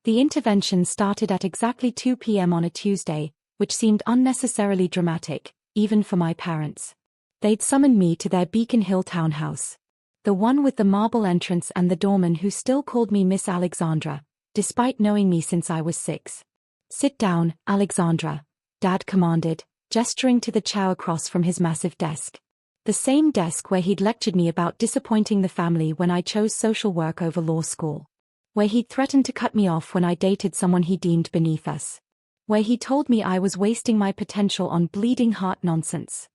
The intervention started at exactly 2 p.m. on a Tuesday, which seemed unnecessarily dramatic, even for my parents. They'd summoned me to their Beacon Hill townhouse. The one with the marble entrance and the doorman who still called me Miss Alexandra, despite knowing me since I was 6. "Sit down, Alexandra," Dad commanded, gesturing to the chair across from his massive desk. The same desk where he'd lectured me about disappointing the family when I chose social work over law school. Where he'd threatened to cut me off when I dated someone he deemed beneath us. Where he told me I was wasting my potential on bleeding heart nonsense.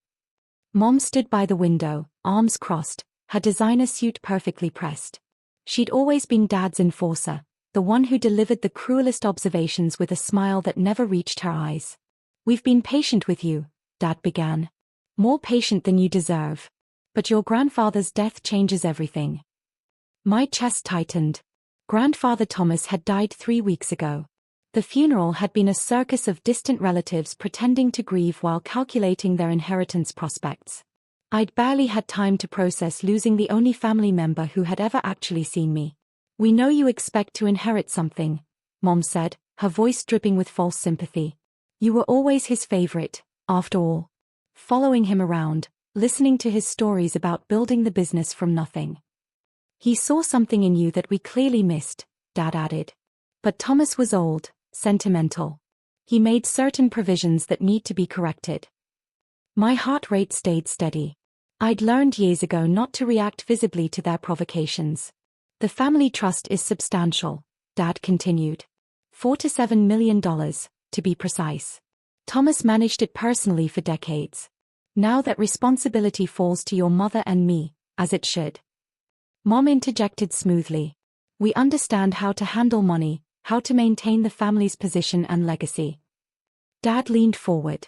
Mom stood by the window, arms crossed, her designer suit perfectly pressed. She'd always been Dad's enforcer, the one who delivered the cruelest observations with a smile that never reached her eyes. "We've been patient with you," Dad began. "More patient than you deserve. But your grandfather's death changes everything." My chest tightened. Grandfather Thomas had died 3 weeks ago. The funeral had been a circus of distant relatives pretending to grieve while calculating their inheritance prospects. I'd barely had time to process losing the only family member who had ever actually seen me. "We know you expect to inherit something," Mom said, her voice dripping with false sympathy. "You were always his favorite, after all. Following him around, listening to his stories about building the business from nothing. He saw something in you that we clearly missed," Dad added. "But Thomas was old, sentimental. He made certain provisions that need to be corrected." My heart rate stayed steady. I'd learned years ago not to react visibly to their provocations. "The family trust is substantial," Dad continued. $4 to $7 million, to be precise. Thomas managed it personally for decades. Now that responsibility falls to your mother and me, as it should. Mom interjected smoothly. "We understand how to handle money, how to maintain the family's position and legacy." Dad leaned forward.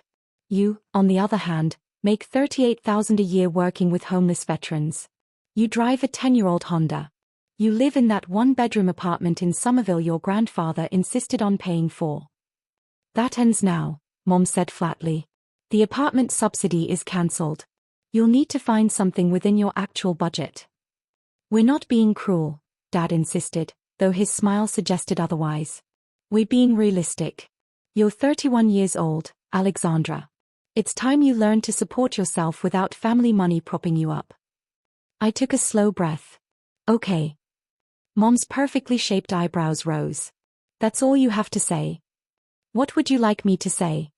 "You, on the other hand, make $38,000 a year working with homeless veterans. You drive a 10-year-old Honda. You live in that one-bedroom apartment in Somerville your grandfather insisted on paying for." "That ends now," Mom said flatly. "The apartment subsidy is cancelled. You'll need to find something within your actual budget." "We're not being cruel," Dad insisted, though his smile suggested otherwise. "We're being realistic. You're 31 years old, Alexandra. It's time you learned to support yourself without family money propping you up." I took a slow breath. "Okay." Mom's perfectly shaped eyebrows rose. "That's all you have to say? What would you like me to say?"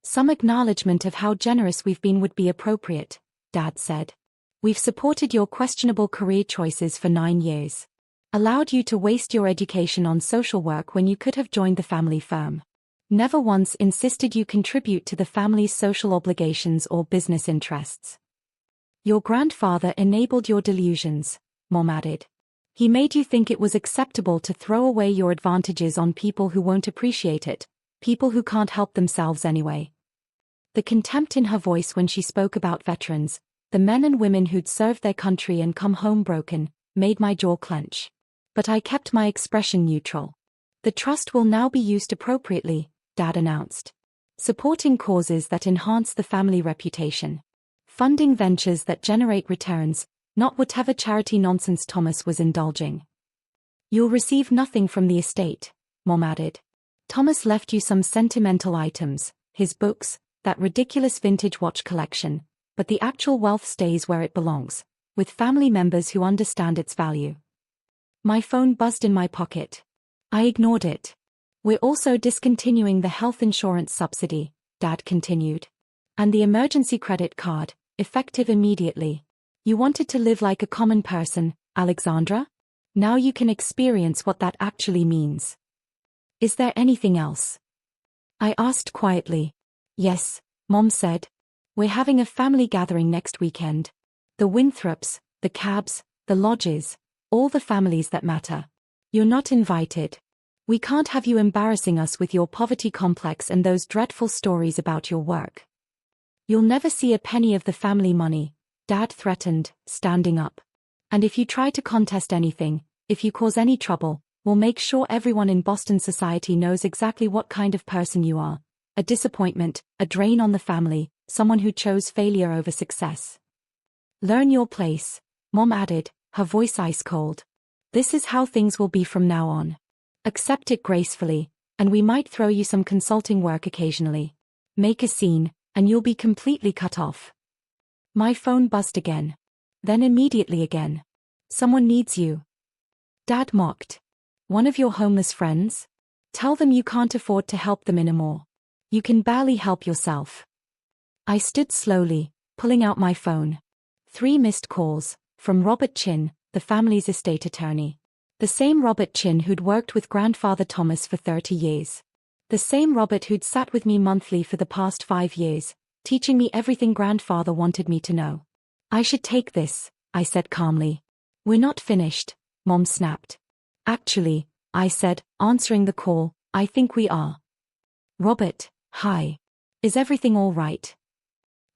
"Some acknowledgement of how generous we've been would be appropriate," Dad said. "We've supported your questionable career choices for 9 years. Allowed you to waste your education on social work when you could have joined the family firm. Never once insisted you contribute to the family's social obligations or business interests. Your grandfather enabled your delusions," Mom added. "He made you think it was acceptable to throw away your advantages on people who won't appreciate it, people who can't help themselves anyway." The contempt in her voice when she spoke about veterans, the men and women who'd served their country and come home broken, made my jaw clench. But I kept my expression neutral. "The trust will now be used appropriately," Dad announced. "Supporting causes that enhance the family reputation. Funding ventures that generate returns, not whatever charity nonsense Thomas was indulging." "You'll receive nothing from the estate," Mom added. "Thomas left you some sentimental items, his books, that ridiculous vintage watch collection, but the actual wealth stays where it belongs, with family members who understand its value." My phone buzzed in my pocket. I ignored it. "We're also discontinuing the health insurance subsidy," Dad continued. "And the emergency credit card, effective immediately. You wanted to live like a common person, Alexandra? Now you can experience what that actually means." "Is there anything else?" I asked quietly. "Yes," Mom said. "We're having a family gathering next weekend. The Winthrops, the Cabs, the Lodges, all the families that matter. You're not invited. We can't have you embarrassing us with your poverty complex and those dreadful stories about your work. You'll never see a penny of the family money," Dad threatened, standing up. "And if you try to contest anything, if you cause any trouble, we'll make sure everyone in Boston society knows exactly what kind of person you are. A disappointment, a drain on the family, someone who chose failure over success. Learn your place," Mom added, her voice ice cold. "This is how things will be from now on. Accept it gracefully, and we might throw you some consulting work occasionally. Make a scene, and you'll be completely cut off. My phone buzzed again. Then immediately again. Someone needs you. Dad mocked. One of your homeless friends? Tell them you can't afford to help them anymore. You can barely help yourself. I stood slowly, pulling out my phone. 3 missed calls, from Robert Chin, the family's estate attorney. The same Robert Chin who'd worked with grandfather Thomas for 30 years. The same Robert who'd sat with me monthly for the past 5 years, teaching me everything grandfather wanted me to know. I should take this, I said calmly. We're not finished, Mom snapped. Actually, I said, answering the call, I think we are. Robert, hi. Is everything all right?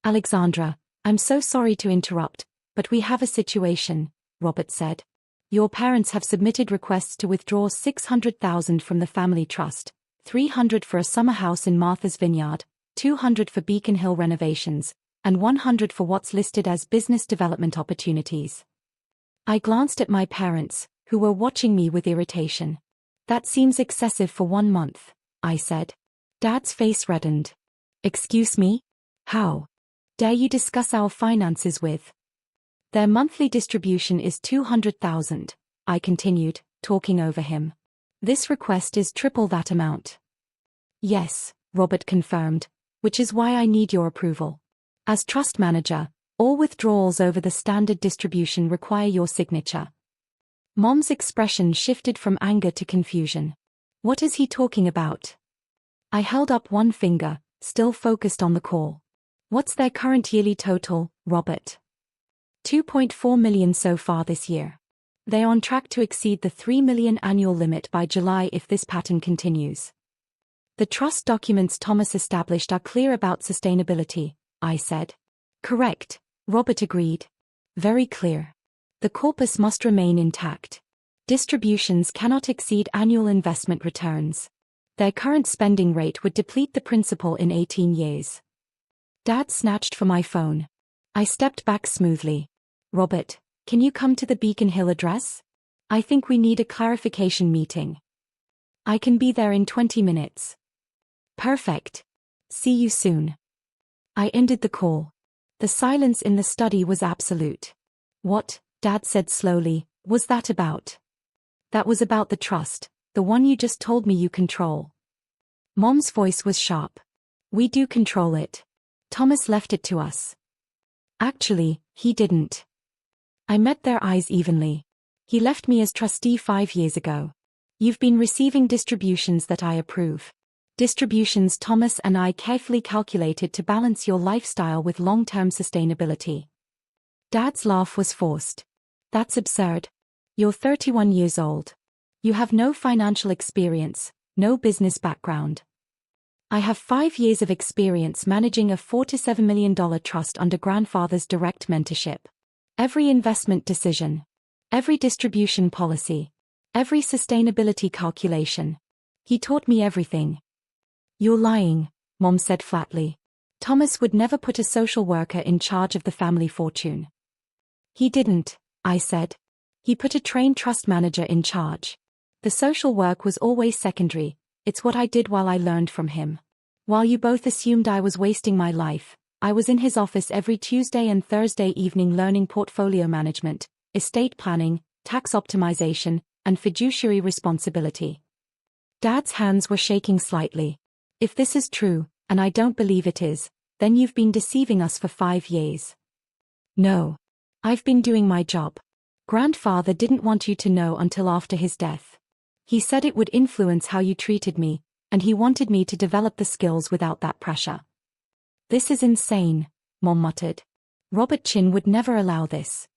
Alexandra, I'm so sorry to interrupt, but we have a situation, Robert said. Your parents have submitted requests to withdraw $600,000 from the family trust, $300 for a summer house in Martha's Vineyard, $200 for Beacon Hill renovations, and $100 for what's listed as business development opportunities. I glanced at my parents, who were watching me with irritation. That seems excessive for 1 month, I said. Dad's face reddened. Excuse me? How dare you discuss our finances with? Their monthly distribution is $200,000, I continued, talking over him. This request is triple that amount. Yes, Robert confirmed, which is why I need your approval. As trust manager, all withdrawals over the standard distribution require your signature. Mom's expression shifted from anger to confusion. What is he talking about? I held up one finger, still focused on the call. What's their current yearly total, Robert? $2.4 million so far this year. They're on track to exceed the $3 million annual limit by July if this pattern continues. The trust documents Thomas established are clear about sustainability, I said. Correct, Robert agreed. Very clear. The corpus must remain intact. Distributions cannot exceed annual investment returns. Their current spending rate would deplete the principal in 18 years. Dad snatched for my phone. I stepped back smoothly. Robert, can you come to the Beacon Hill address? I think we need a clarification meeting. I can be there in 20 minutes. Perfect. See you soon. I ended the call. The silence in the study was absolute. What, Dad said slowly, was that about? That was about the trust, the one you just told me you control. Mom's voice was sharp. We do control it. Thomas left it to us. Actually, he didn't. I met their eyes evenly. He left me as trustee 5 years ago. You've been receiving distributions that I approve. Distributions Thomas and I carefully calculated to balance your lifestyle with long-term sustainability. Dad's laugh was forced. That's absurd. You're 31 years old. You have no financial experience, no business background. I have 5 years of experience managing a $4 to $7 million trust under grandfather's direct mentorship. Every investment decision, every distribution policy, every sustainability calculation. He taught me everything. You're lying, Mom said flatly. Thomas would never put a social worker in charge of the family fortune. He didn't, I said. He put a trained trust manager in charge. The social work was always secondary, it's what I did while I learned from him. While you both assumed I was wasting my life, I was in his office every Tuesday and Thursday evening learning portfolio management, estate planning, tax optimization, and fiduciary responsibility. Dad's hands were shaking slightly. If this is true, and I don't believe it is, then you've been deceiving us for 5 years. No. I've been doing my job. Grandfather didn't want you to know until after his death. He said it would influence how you treated me, and he wanted me to develop the skills without that pressure. This is insane, Mom muttered. Robert Chin would never allow this.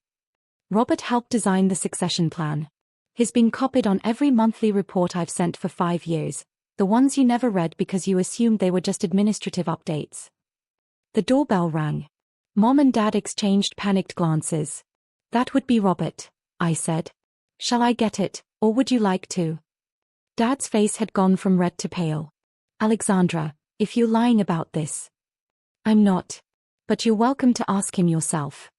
Robert helped design the succession plan. He's been copied on every monthly report I've sent for 5 years, the ones you never read because you assumed they were just administrative updates. The doorbell rang. Mom and Dad exchanged panicked glances. That would be Robert, I said. Shall I get it, or would you like to? Dad's face had gone from red to pale. Alexandra, if you're lying about this. I'm not. But you're welcome to ask him yourself.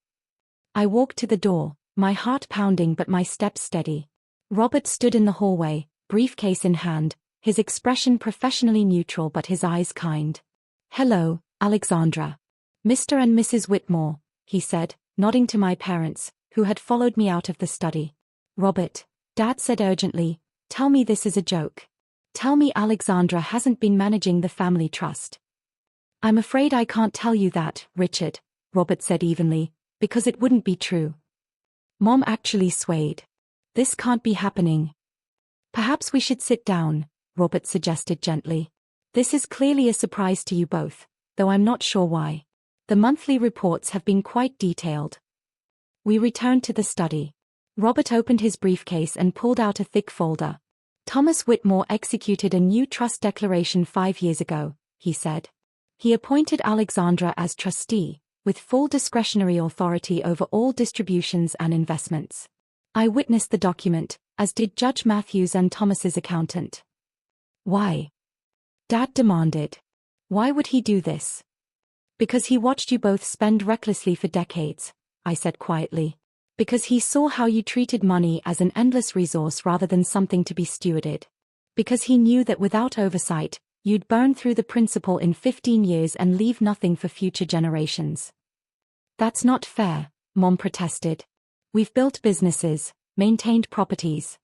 I walked to the door, my heart pounding but my steps steady. Robert stood in the hallway, briefcase in hand, his expression professionally neutral but his eyes kind. "Hello, Alexandra. Mr. and Mrs. Whitmore," he said, nodding to my parents, who had followed me out of the study. "Robert," Dad said urgently, "tell me this is a joke. Tell me Alexandra hasn't been managing the family trust." "I'm afraid I can't tell you that, Richard," Robert said evenly, "because it wouldn't be true." Mom actually swayed. "This can't be happening." "Perhaps we should sit down," Robert suggested gently. "This is clearly a surprise to you both, though I'm not sure why. The monthly reports have been quite detailed." We returned to the study. Robert opened his briefcase and pulled out a thick folder. "Thomas Whitmore executed a new trust declaration 5 years ago," he said. "He appointed Alexandra as trustee, with full discretionary authority over all distributions and investments. I witnessed the document, as did Judge Matthews and Thomas's accountant." "Why?" Dad demanded. "Why would he do this?" "Because he watched you both spend recklessly for decades," I said quietly. "Because he saw how you treated money as an endless resource rather than something to be stewarded. Because he knew that without oversight, you'd burn through the principal in 15 years and leave nothing for future generations." "That's not fair," Mom protested. "We've built businesses, maintained properties."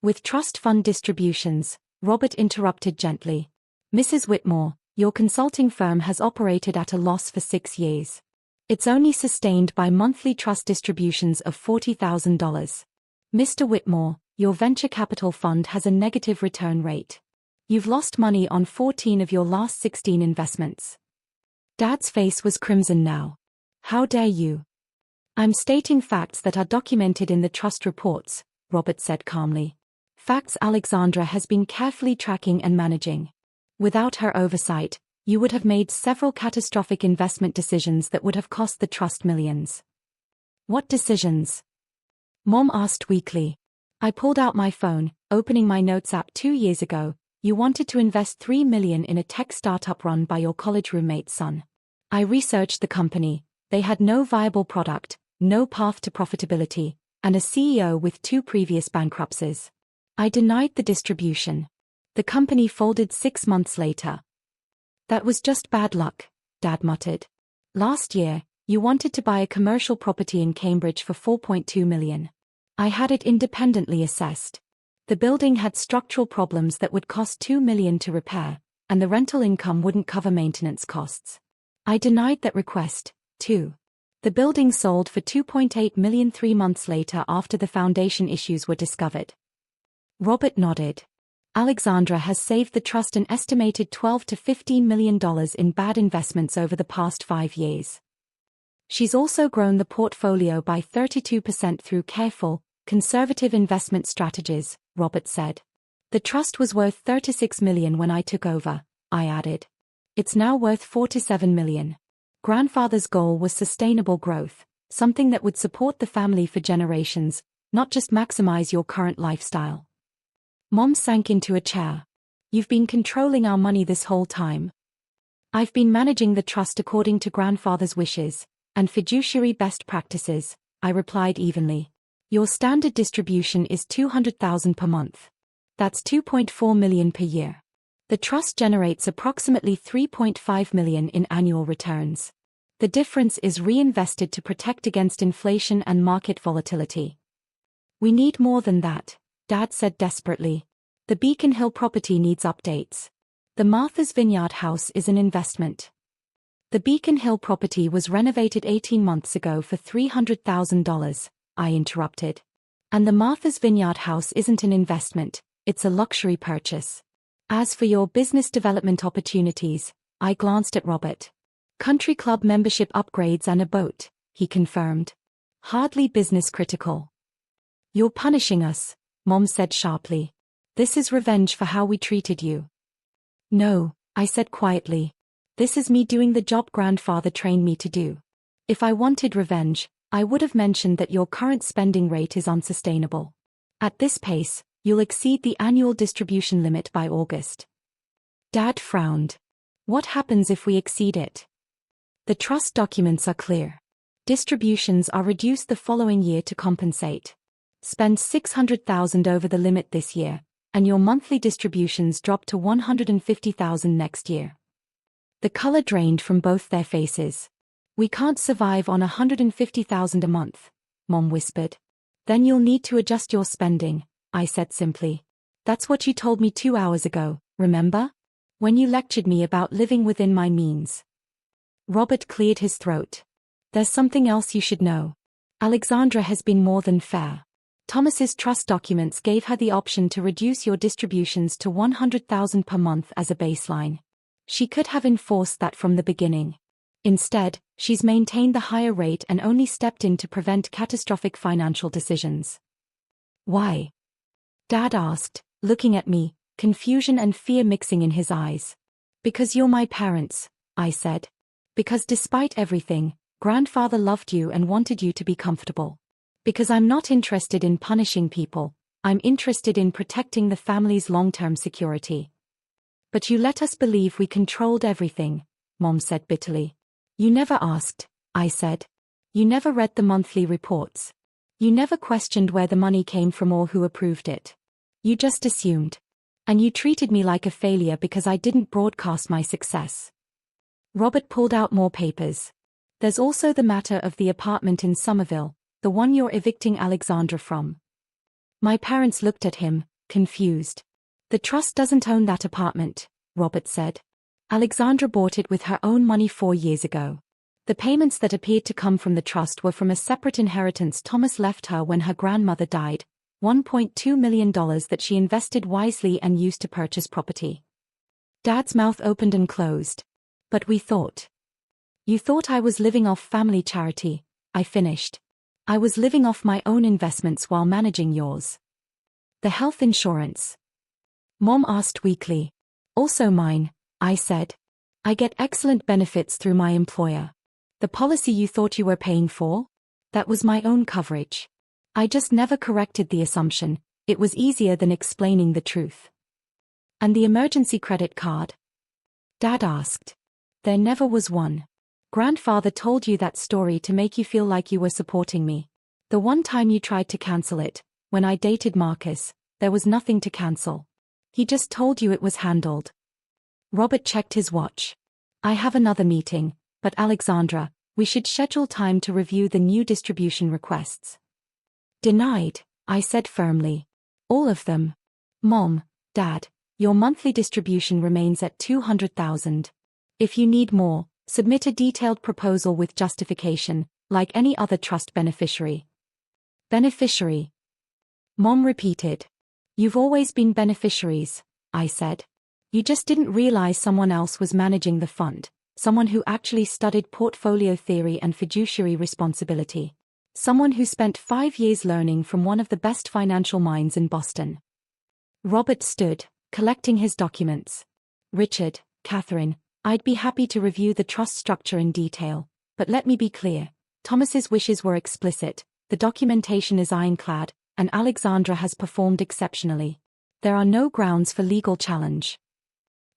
"With trust fund distributions," Robert interrupted gently. "Mrs. Whitmore, your consulting firm has operated at a loss for 6 years. It's only sustained by monthly trust distributions of $40,000. Mr. Whitmore, your venture capital fund has a negative return rate. You've lost money on 14 of your last 16 investments." Dad's face was crimson now. "How dare you?" "I'm stating facts that are documented in the trust reports," Robert said calmly. "Facts Alexandra has been carefully tracking and managing. Without her oversight, you would have made several catastrophic investment decisions that would have cost the trust millions." "What decisions?" Mom asked weakly. I pulled out my phone, opening my notes app. 2 years ago, you wanted to invest $3 million in a tech startup run by your college roommate's son. I researched the company. They had no viable product, no path to profitability, and a CEO with 2 previous bankruptcies. I denied the distribution. The company folded 6 months later. "That was just bad luck," Dad muttered. "Last year, you wanted to buy a commercial property in Cambridge for $4.2 million. I had it independently assessed. The building had structural problems that would cost $2 million to repair, and the rental income wouldn't cover maintenance costs. I denied that request, too. The building sold for $2.8 million 3 months later after the foundation issues were discovered." Robert nodded. "Alexandra has saved the trust an estimated $12 to $15 million in bad investments over the past 5 years. She's also grown the portfolio by 32% through careful, conservative investment strategies," Robert said. "The trust was worth $36 million when I took over," I added. "It's now worth $4 to $7 million. Grandfather's goal was sustainable growth, something that would support the family for generations, not just maximize your current lifestyle." Mom sank into a chair. "You've been controlling our money this whole time." "I've been managing the trust according to grandfather's wishes and fiduciary best practices," I replied evenly. "Your standard distribution is $200,000 per month. That's $2.4 million per year. The trust generates approximately $3.5 million in annual returns. The difference is reinvested to protect against inflation and market volatility." "We need more than that," Dad said desperately. "The Beacon Hill property needs updates. The Martha's Vineyard house is an investment." "The Beacon Hill property was renovated 18 months ago for $300,000, I interrupted. "And the Martha's Vineyard house isn't an investment, it's a luxury purchase. As for your business development opportunities," I glanced at Robert. "Country club membership upgrades and a boat," he confirmed. "Hardly business critical." "You're punishing us," Mom said sharply. "This is revenge for how we treated you." "No," I said quietly. "This is me doing the job grandfather trained me to do. If I wanted revenge, I would have mentioned that your current spending rate is unsustainable. At this pace, you'll exceed the annual distribution limit by August." Dad frowned. "What happens if we exceed it?" "The trust documents are clear. Distributions are reduced the following year to compensate. Spend $600,000 over the limit this year, And your monthly distributions drop to $150,000 next year. The color drained from both their faces. We can't survive on $150,000 a month, Mom whispered. Then you'll need to adjust your spending, I said simply. That's what you told me 2 hours ago, remember? When you lectured me about living within my means. Robert cleared his throat. There's something else you should know. Alexandra has been more than fair. Thomas's trust documents gave her the option to reduce your distributions to $100,000 per month as a baseline. She could have enforced that from the beginning. Instead, she's maintained the higher rate and only stepped in to prevent catastrophic financial decisions. Why? Dad asked, looking at me, confusion and fear mixing in his eyes. Because you're my parents, I said. Because despite everything, Grandfather loved you and wanted you to be comfortable. Because I'm not interested in punishing people, I'm interested in protecting the family's long-term security. But you let us believe we controlled everything, Mom said bitterly. You never asked, I said. You never read the monthly reports. You never questioned where the money came from or who approved it. You just assumed. And you treated me like a failure because I didn't broadcast my success. Robert pulled out more papers. There's also the matter of the apartment in Somerville, the one you're evicting Alexandra from. My parents looked at him, confused. The trust doesn't own that apartment, Robert said. Alexandra bought it with her own money 4 years ago. The payments that appeared to come from the trust were from a separate inheritance Thomas left her when her grandmother died, $1.2 million that she invested wisely and used to purchase property. Dad's mouth opened and closed. But we thought. You thought I was living off family charity, I finished. I was living off my own investments while managing yours. The health insurance. Mom asked weakly. Also mine, I said. I get excellent benefits through my employer. The policy you thought you were paying for? That was my own coverage. I just never corrected the assumption, it was easier than explaining the truth. And the emergency credit card? Dad asked. There never was one. Grandfather told you that story to make you feel like you were supporting me. The one time you tried to cancel it, when I dated Marcus, there was nothing to cancel. He just told you it was handled. Robert checked his watch. I have another meeting, but Alexandra, we should schedule time to review the new distribution requests. Denied, I said firmly. All of them. Mom, Dad, your monthly distribution remains at $200,000. If you need more, submit a detailed proposal with justification, like any other trust beneficiary. Beneficiary. Mom repeated. You've always been beneficiaries, I said. You just didn't realize someone else was managing the fund, someone who actually studied portfolio theory and fiduciary responsibility. Someone who spent 5 years learning from one of the best financial minds in Boston. Robert stood, collecting his documents. Richard, Catherine, I'd be happy to review the trust structure in detail, but let me be clear. Thomas's wishes were explicit, the documentation is ironclad, and Alexandra has performed exceptionally. There are no grounds for legal challenge.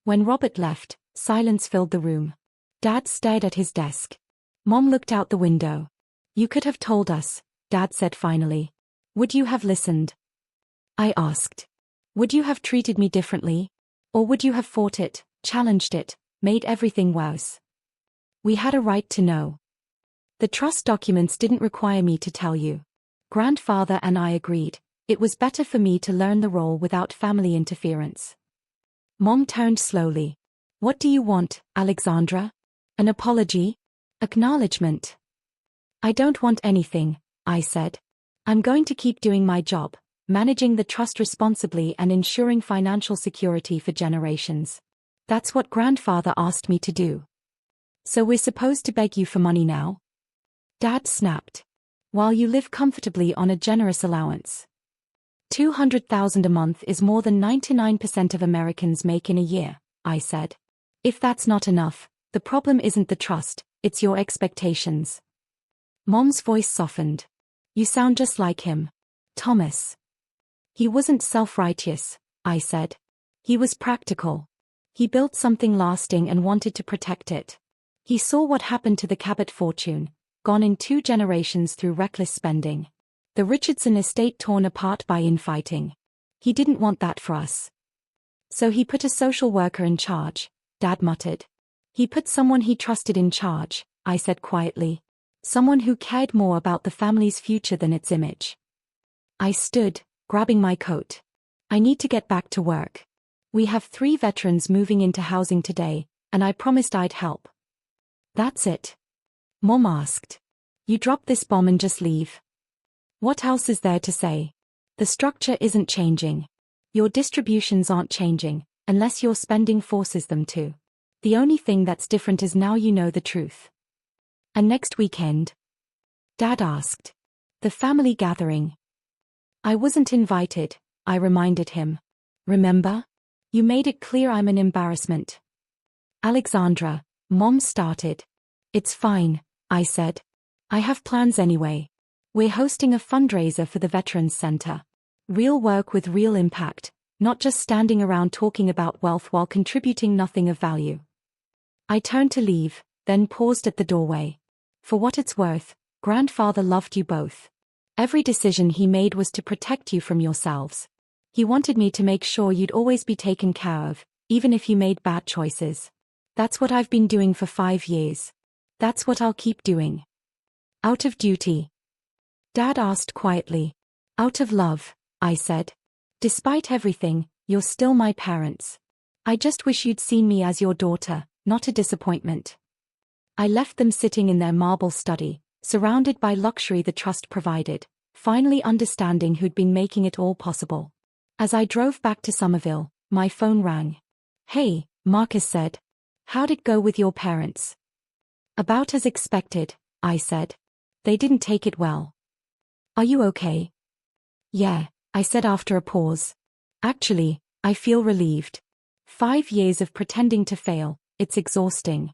When Robert left, silence filled the room. Dad stared at his desk. Mom looked out the window. You could have told us, Dad said finally. Would you have listened? I asked. Would you have treated me differently? Or would you have fought it, challenged it, made everything worse? We had a right to know. The trust documents didn't require me to tell you. Grandfather and I agreed. It was better for me to learn the role without family interference. Mom turned slowly. What do you want, Alexandra? An apology? Acknowledgement? I don't want anything, I said. I'm going to keep doing my job, managing the trust responsibly and ensuring financial security for generations. That's what Grandfather asked me to do. So we're supposed to beg you for money now? Dad snapped. While you live comfortably on a generous allowance. $200,000 a month is more than 99% of Americans make in a year, I said. If that's not enough, the problem isn't the trust, it's your expectations. Mom's voice softened. You sound just like him. Thomas. He wasn't self-righteous, I said. He was practical. He built something lasting and wanted to protect it. He saw what happened to the Cabot fortune, gone in 2 generations through reckless spending. The Richardson estate torn apart by infighting. He didn't want that for us. So he put a social worker in charge, Dad muttered. He put someone he trusted in charge, I said quietly. Someone who cared more about the family's future than its image. I stood, grabbing my coat. I need to get back to work. We have 3 veterans moving into housing today, and I promised I'd help. That's it? Mom asked. You drop this bomb and just leave? What else is there to say? The structure isn't changing. Your distributions aren't changing, unless your spending forces them to. The only thing that's different is now you know the truth. And next weekend? Dad asked. The family gathering. I wasn't invited, I reminded him. Remember? You made it clear I'm an embarrassment. Alexandra, Mom started. It's fine, I said. I have plans anyway. We're hosting a fundraiser for the Veterans Center. Real work with real impact, not just standing around talking about wealth while contributing nothing of value. I turned to leave, then paused at the doorway. For what it's worth, Grandfather loved you both. Every decision he made was to protect you from yourselves. He wanted me to make sure you'd always be taken care of, even if you made bad choices. That's what I've been doing for 5 years. That's what I'll keep doing. Out of duty? Dad asked quietly. Out of love, I said. Despite everything, you're still my parents. I just wish you'd seen me as your daughter, not a disappointment. I left them sitting in their marble study, surrounded by luxury the trust provided, finally understanding who'd been making it all possible. As I drove back to Somerville, my phone rang. Hey, Marcus said. How'd it go with your parents? About as expected, I said. They didn't take it well. Are you okay? Yeah, I said after a pause. Actually, I feel relieved. 5 years of pretending to fail, it's exhausting.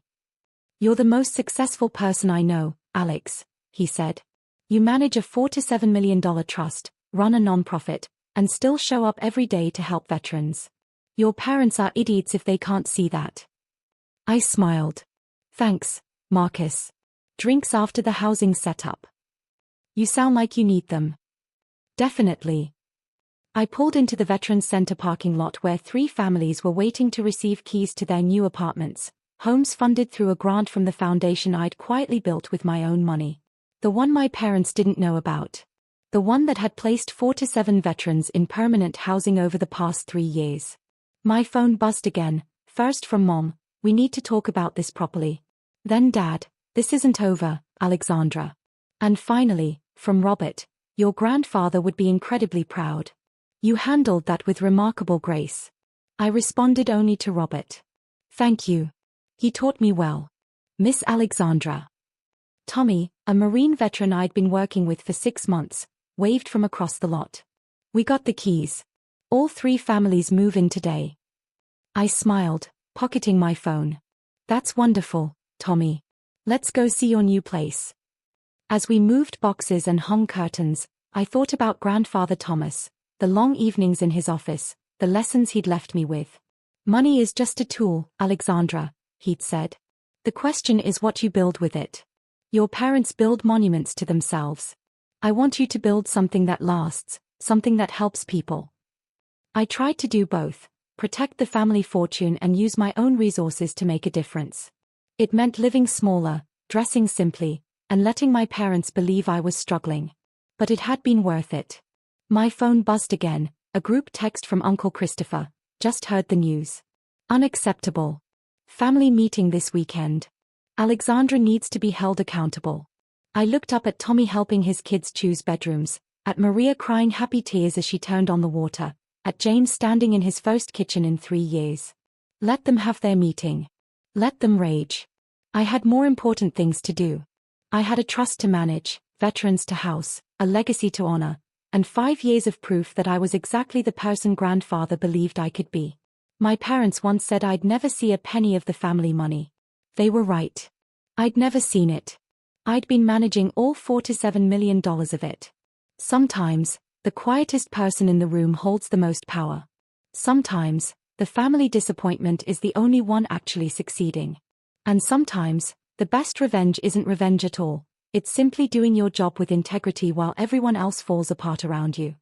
You're the most successful person I know, Alex, he said. You manage a $4 to $7 million trust, run a nonprofit, and still show up every day to help veterans. Your parents are idiots if they can't see that. I smiled. Thanks, Marcus. Drinks after the housing setup. You sound like you need them. Definitely. I pulled into the Veterans Center parking lot where 3 families were waiting to receive keys to their new apartments, homes funded through a grant from the foundation I'd quietly built with my own money. The one my parents didn't know about. The one that had placed 4 to 7 veterans in permanent housing over the past 3 years. My phone buzzed again, first from Mom, we need to talk about this properly. Then Dad, this isn't over, Alexandra. And finally, from Robert, your grandfather would be incredibly proud. You handled that with remarkable grace. I responded only to Robert. Thank you. He taught me well. Miss Alexandra. Tommy, a Marine veteran I'd been working with for 6 months, waved from across the lot. We got the keys. All 3 families move in today. I smiled, pocketing my phone. That's wonderful, Tommy. Let's go see your new place. As we moved boxes and hung curtains, I thought about Grandfather Thomas, the long evenings in his office, the lessons he'd left me with. Money is just a tool, Alexandra, he'd said. The question is what you build with it. Your parents build monuments to themselves. I want you to build something that lasts, something that helps people. I tried to do both, protect the family fortune and use my own resources to make a difference. It meant living smaller, dressing simply, and letting my parents believe I was struggling. But it had been worth it. My phone buzzed again, a group text from Uncle Christopher. Just heard the news. Unacceptable. Family meeting this weekend. Alexandra needs to be held accountable. I looked up at Tommy helping his kids choose bedrooms, at Maria crying happy tears as she turned on the water, at James standing in his first kitchen in 3 years. Let them have their meeting. Let them rage. I had more important things to do. I had a trust to manage, veterans to house, a legacy to honor, and 5 years of proof that I was exactly the person Grandfather believed I could be. My parents once said I'd never see a penny of the family money. They were right. I'd never seen it. I'd been managing all $4 to $7 million of it. Sometimes, the quietest person in the room holds the most power. Sometimes, the family disappointment is the only one actually succeeding. And sometimes, the best revenge isn't revenge at all. It's simply doing your job with integrity while everyone else falls apart around you.